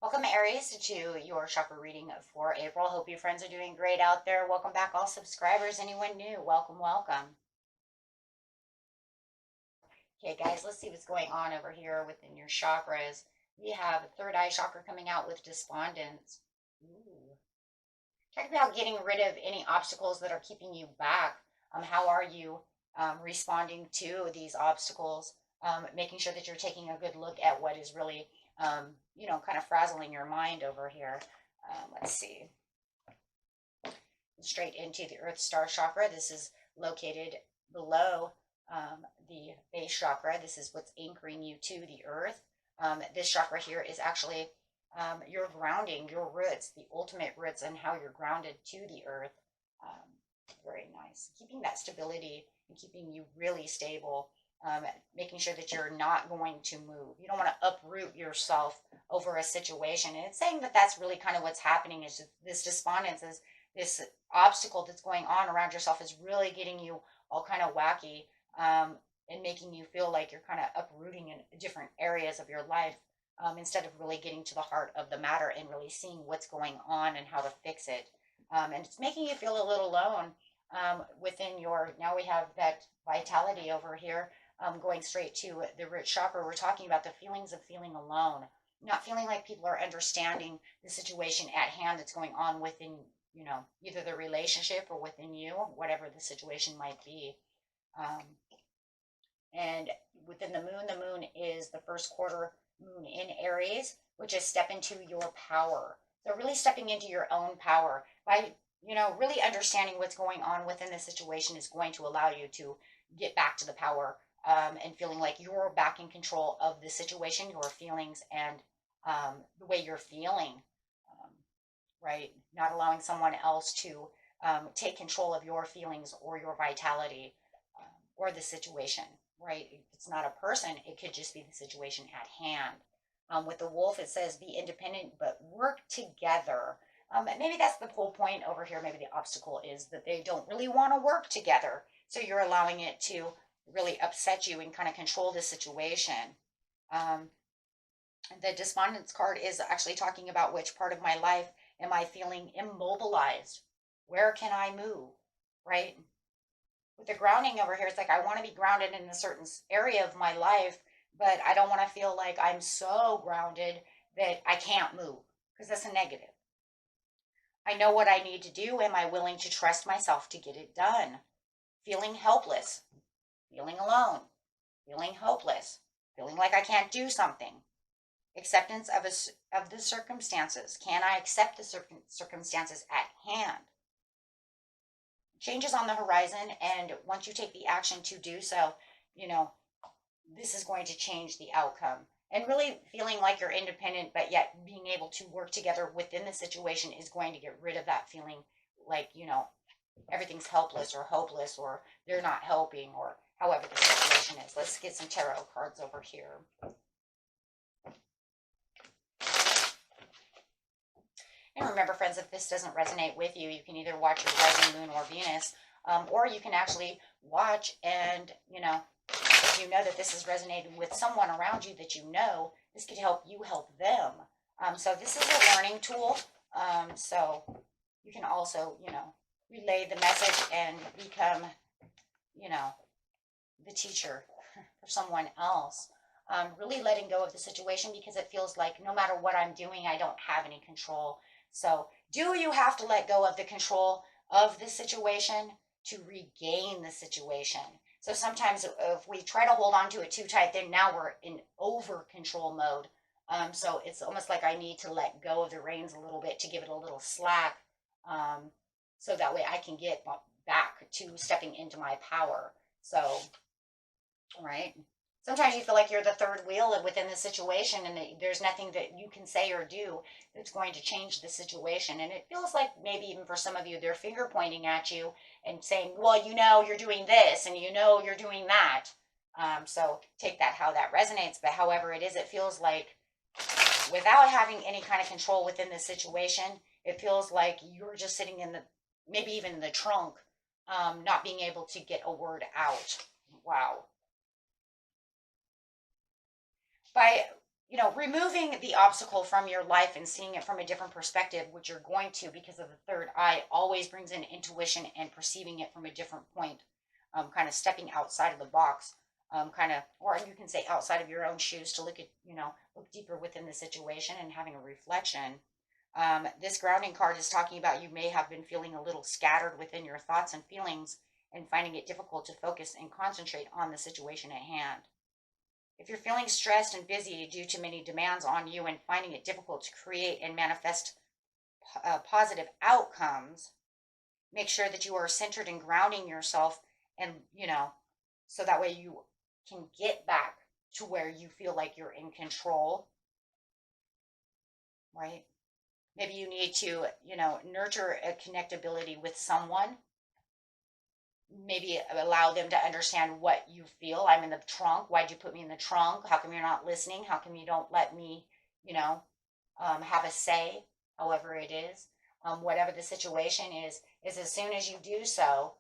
Welcome, Aries, to your chakra reading for April. Hope you friends are doing great out there. Welcome back, all subscribers. Anyone new, welcome, welcome. Okay, guys, let's see what's going on over here within your chakras. We have third eye chakra coming out with despondence. Ooh. Talk about getting rid of any obstacles that are keeping you back. How are you responding to these obstacles? Making sure that you're taking a good look at what is really, kind of frazzling your mind over here. Let's see. Straight into the Earth Star chakra. This is located below the base chakra. This is what's anchoring you to the earth. This chakra here is actually your grounding, your roots, the ultimate roots, and how you're grounded to the earth. Very nice. Keeping that stability and keeping you really stable. Making sure that you're not going to move. You don't want to uproot yourself over a situation. And it's saying that that's really kind of what's happening is this despondence, is this obstacle that's going on around yourself is really getting you all kind of wacky, and making you feel like you're kind of uprooting in different areas of your life, instead of really getting to the heart of the matter and really seeing what's going on and how to fix it. And it's making you feel a little alone within your, now we have that vitality over here, going straight to the root chakra. We're talking about the feelings of feeling alone, not feeling like people are understanding the situation at hand that's going on within, either the relationship or within you, whatever the situation might be. And within the moon is the first quarter moon in Aries, which is step into your power. So really stepping into your own power by, really understanding what's going on within the situation is going to allow you to get back to the power, and feeling like you're back in control of the situation, your feelings, and the way you're feeling, right? Not allowing someone else to take control of your feelings or your vitality, or the situation, right? It's not a person, it could just be the situation at hand. With the wolf, it says be independent, but work together. Maybe that's the whole point over here. Maybe the obstacle is that they don't really want to work together. So you're allowing it to really upset you and kind of control the situation. The despondence card is actually talking about which part of my life am I feeling immobilized? Where can I move? Right? With the grounding over here, it's like I want to be grounded in a certain area of my life, but I don't want to feel like I'm so grounded that I can't move, because that's a negative. I know what I need to do. Am I willing to trust myself to get it done? Feeling helpless, feeling alone, feeling hopeless, feeling like I can't do something. Acceptance of the circumstances. Can I accept the circumstances at hand? Changes on the horizon, and once you take the action to do so, this is going to change the outcome. And really feeling like you're independent, but yet being able to work together within the situation is going to get rid of that feeling like, everything's helpless or hopeless, or they're not helping, or however the situation is. Let's get some tarot cards over here. And remember, friends, if this doesn't resonate with you, you can either watch your rising moon or Venus, or you can actually watch and, if you know that this is resonating with someone around you that this could help you help them. So this is a learning tool. So you can also, relay the message and become, the teacher for someone else. Really letting go of the situation, because it feels like no matter what I'm doing, I don't have any control. So do you have to let go of the control of the situation to regain the situation? So sometimes if we try to hold on to it too tight, then now we're in over control mode. So it's almost like I need to let go of the reins a little bit to give it a little slack, so that way I can get back to stepping into my power. So, right. Sometimes you feel like you're the third wheel within the situation, and there's nothing that you can say or do that's going to change the situation. And it feels like maybe even for some of you, they're finger pointing at you and saying, well, you know, you're doing this and you know, you're doing that. So take that how that resonates. But however it is, it feels like without having any kind of control within the situation, it feels like you're just sitting in the, maybe even the trunk, not being able to get a word out. Wow. By, you know, removing the obstacle from your life and seeing it from a different perspective, which you're going to, because of the third eye always brings in intuition and perceiving it from a different point, kind of stepping outside of the box, kind of, or you can say outside of your own shoes, to look at, you know, look deeper within the situation and having a reflection. This grounding card is talking about you may have been feeling a little scattered within your thoughts and feelings and finding it difficult to focus and concentrate on the situation at hand. If you're feeling stressed and busy due to many demands on you and finding it difficult to create and manifest positive outcomes, make sure that you are centered and grounding yourself, and, you know, so that way you can get back to where you feel like you're in control, right? Maybe you need to, you know, nurture a connectability with someone. Maybe allow them to understand what you feel. I'm in the trunk. Why'd you put me in the trunk? How come you're not listening? How come you don't let me, you know, have a say, however it is? Whatever the situation is as soon as you do so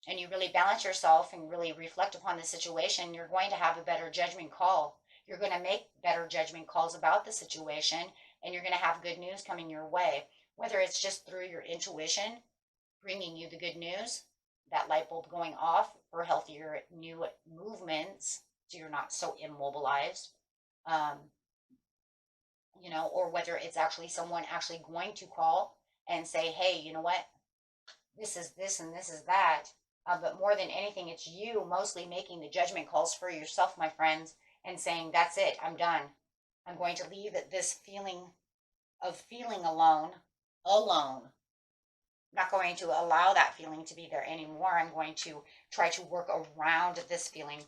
and you really balance yourself and really reflect upon the situation, you're going to have a better judgment call. You're going to make better judgment calls about the situation, and you're going to have good news coming your way, whether it's just through your intuition bringing you the good news, that light bulb going off for healthier new movements, so you're not so immobilized, um, you know, or whether it's actually someone actually going to call and say, hey, you know what, this is this and this is that. But more than anything, it's you mostly making the judgment calls for yourself, my friends, and saying, that's it, I'm done. I'm going to leave this feeling of feeling alone. I'm not going to allow that feeling to be there anymore. I'm going to try to work around this feeling,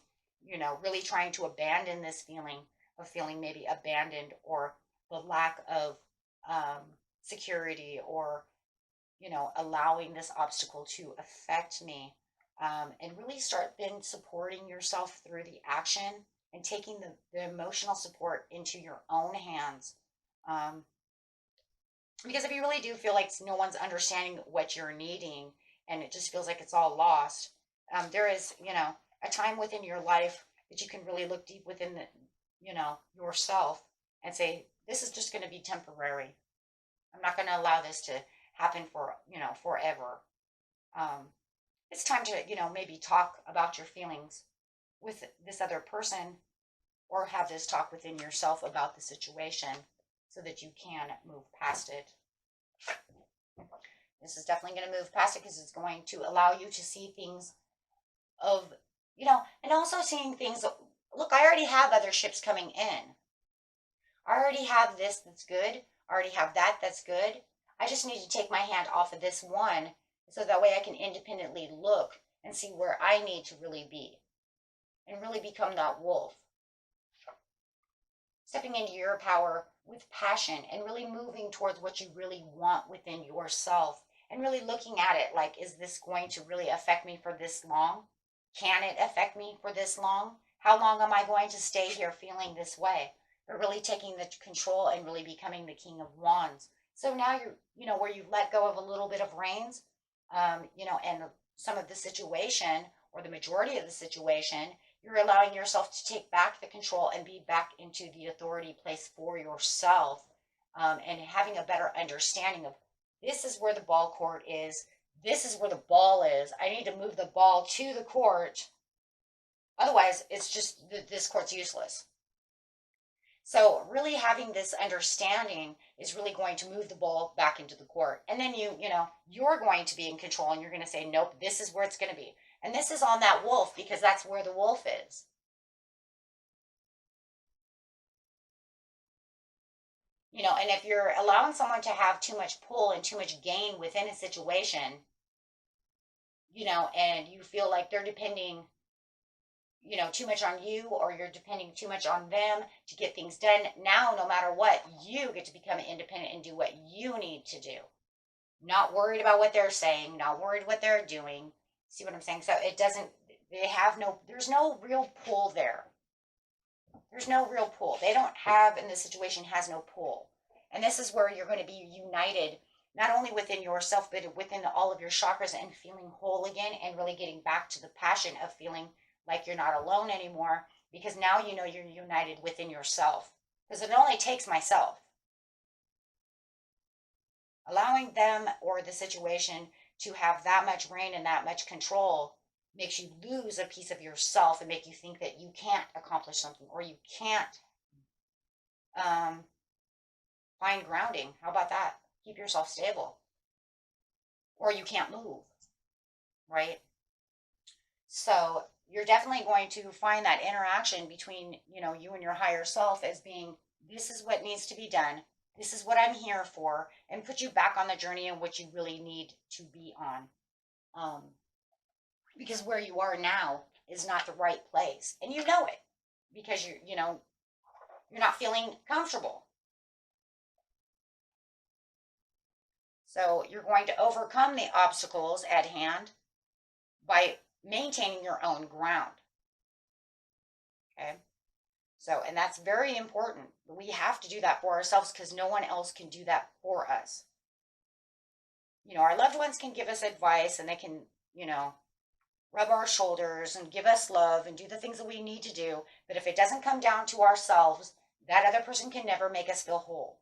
you know, really trying to abandon this feeling of feeling maybe abandoned, or the lack of security, or, you know, allowing this obstacle to affect me. And really start then supporting yourself through the action and taking the emotional support into your own hands. Um, because if you really do feel like no one's understanding what you're needing and it just feels like it's all lost, there is, you know, a time within your life that you can really look deep within the, you know, yourself and say, this is just going to be temporary. I'm not going to allow this to happen for, you know, forever. Um, it's time to, you know, maybe talk about your feelings with this other person, or have this talk within yourself about the situation, so that you can move past it. This is definitely going to move past it, because it's going to allow you to see things of, you know, and also seeing things. Look, I already have other ships coming in. I already have this that's good. I already have that that's good. I just need to take my hand off of this one, so that way I can independently look and see where I need to really be and really become that wolf. Stepping into your power with passion and really moving towards what you really want within yourself, and really looking at it like, is this going to really affect me for this long? Can it affect me for this long? How long am I going to stay here feeling this way? But really taking the control and really becoming the King of Wands. So now you're, you know, where you've let go of a little bit of reins, you know, and some of the situation, or the majority of the situation, you're allowing yourself to take back the control and be back into the authority place for yourself, and having a better understanding of, this is where the ball court is. This is where the ball is. I need to move the ball to the court. Otherwise, it's just, this court's useless. So really having this understanding is really going to move the ball back into the court. And then you know, you're going to be in control, and you're going to say, nope, this is where it's going to be. And this is on that wolf, because that's where the wolf is. You know, and if you're allowing someone to have too much pull and too much gain within a situation, you know, and you feel like they're depending, too much on you, or you're depending too much on them to get things done. Now, no matter what, you get to become independent and do what you need to do. Not worried about what they're saying, not worried what they're doing. See what I'm saying? So it doesn't, there's no real pull there. There's no real pull. They don't have, and the situation has no pull. And this is where you're going to be united, not only within yourself, but within all of your chakras, and feeling whole again, and really getting back to the passion of feeling like you're not alone anymore, because now you know you're united within yourself. Because it only takes myself. Allowing them or the situation to have that much reign and that much control makes you lose a piece of yourself, and make you think that you can't accomplish something, or you can't find grounding. How about that? Keep yourself stable. Or you can't move, right? So you're definitely going to find that interaction between, you and your higher self as being, this is what needs to be done. This is what I'm here for, and put you back on the journey in which you really need to be on. Because where you are now is not the right place, and you know it, because you're not feeling comfortable. So you're going to overcome the obstacles at hand by maintaining your own ground. Okay. So, and that's very important. We have to do that for ourselves, because no one else can do that for us. Our loved ones can give us advice, and they can, rub our shoulders and give us love and do the things that we need to do. But if it doesn't come down to ourselves, that other person can never make us feel whole.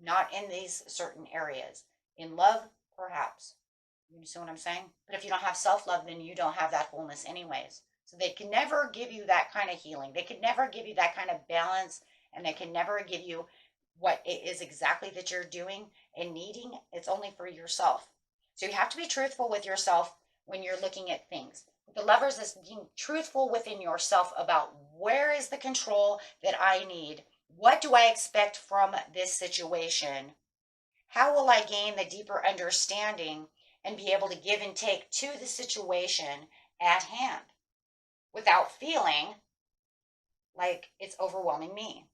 Not in these certain areas. In love, perhaps. You see what I'm saying? But if you don't have self-love, then you don't have that wholeness anyways. So they can never give you that kind of healing. They can never give you that kind of balance, and they can never give you what it is exactly that you're doing and needing. It's only for yourself. So you have to be truthful with yourself when you're looking at things. The Lovers is being truthful within yourself about, where is the control that I need? What do I expect from this situation? How will I gain the deeper understanding and be able to give and take to the situation at hand without feeling like it's overwhelming me?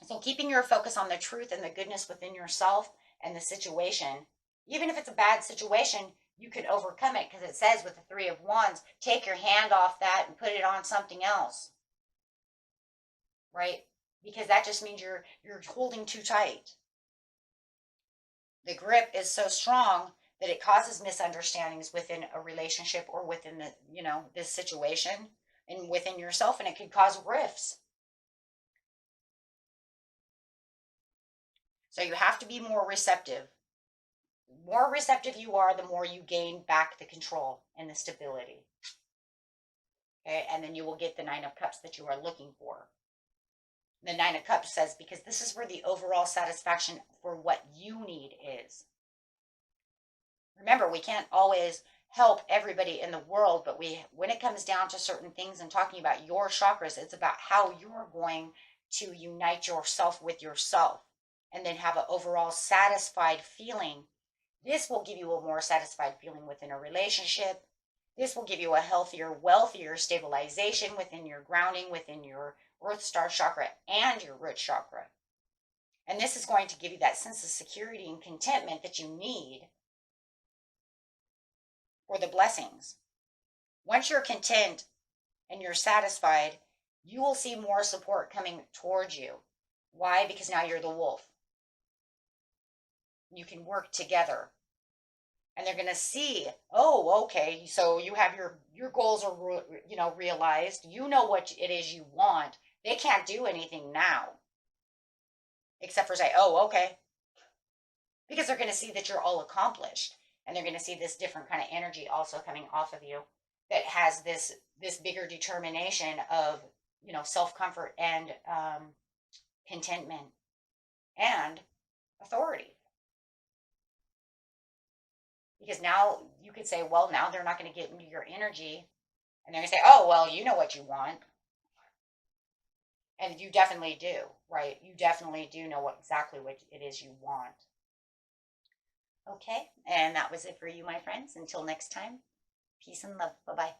So keeping your focus on the truth and the goodness within yourself and the situation, even if it's a bad situation, you can overcome it, because it says with the Three of Wands, take your hand off that and put it on something else, right? Because that just means you're holding too tight. The grip is so strong that it causes misunderstandings within a relationship, or within the, this situation, and within yourself, and it could cause rifts. So you have to be more receptive. The more receptive you are, the more you gain back the control and the stability. Okay, and then you will get the Nine of Cups that you are looking for. The Nine of Cups says, because this is where the overall satisfaction for what you need is. Remember, we can't always help everybody in the world, but when it comes down to certain things and talking about your chakras, it's about how you're going to unite yourself with yourself, and then have an overall satisfied feeling. This will give you a more satisfied feeling within a relationship. This will give you a healthier, wealthier stabilization within your grounding, within your Earth Star chakra and your root chakra. And this is going to give you that sense of security and contentment that you need for the blessings. Once you're content and you're satisfied, you will see more support coming towards you. Why? Because now you're the wolf. You can work together, and they're going to see, oh, okay, so you have your goals are realized. You know what it is you want. They can't do anything now except for say, oh, okay, because they're going to see that you're all accomplished, and they're going to see this different kind of energy also coming off of you that has this bigger determination of self-comfort and contentment and authority. Because now you could say, well, now they're not going to get into your energy, and they're going to say, oh, well, you know what you want. And you definitely do, right? You definitely do know exactly what it is you want. Okay, and that was it for you, my friends. Until next time, peace and love. Bye bye.